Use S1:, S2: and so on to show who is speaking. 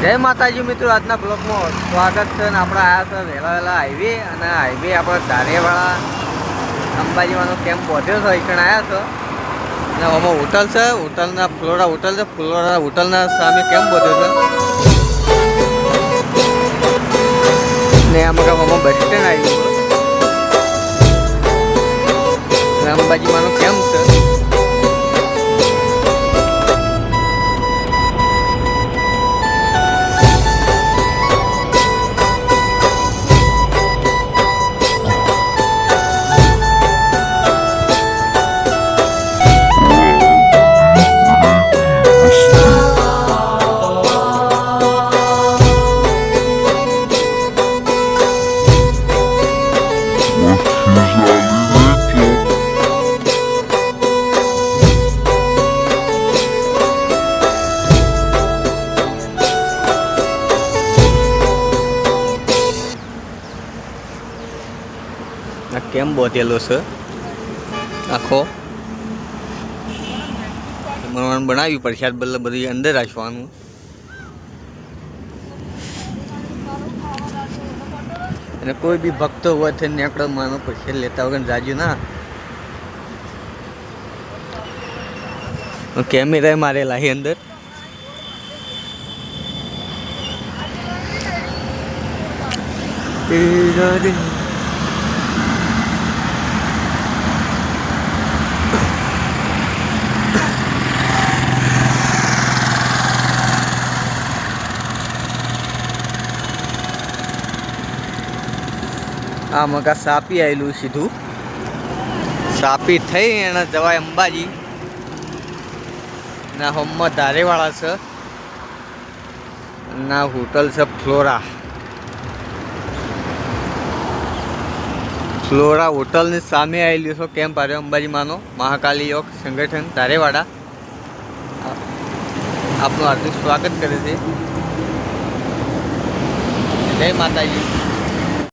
S1: जय माताजी मित्रों, आज ब्लॉग में स्वागत है। આપણે आया तो वહેલા हाईवे અને हाईवे આપણે ધારેવાળા અંબાજીમાંનો કેમ્પ પહોંચ્યો છે। અહીં આવ્યા છો અને આમાં હોટલ છે, હોટલના ફ્લોરા હોટલ છે, ફ્લોરા હોટલના સામે કેમ્પ પહોંચ્યો છે ને આમાં બસ સ્ટેન્ડ આવ્યું છે। અંબાજીમાંનો કેમ્પ છે। કેમ બોતેલો છે આખો મનવાનું બનાવ્યું પ્રસાદ બલ્લ બધું અંદર રાખવાનું અને કોઈ બી ભક્તો હોય છે નેકડો માનો પ્રસાદ લેતા વગર જાજુ ના કેમેરા મારેલા છે અંદર આ મકા સાપી આવેલું સીધું સાપી થઈ એને જવાય અંબાજી ના હોમમાં ધારેવાળા છે ના હોટલ છે ફ્લોરા ફ્લોરા હોટલની સામે આવેલું છે કેમ્પ આવ્યો અંબાજીમાંનો મહાકાલી યોગ સંગઠન ધારેવાડા આપનું હાર્દિક સ્વાગત કરે છે। જય માતાજી।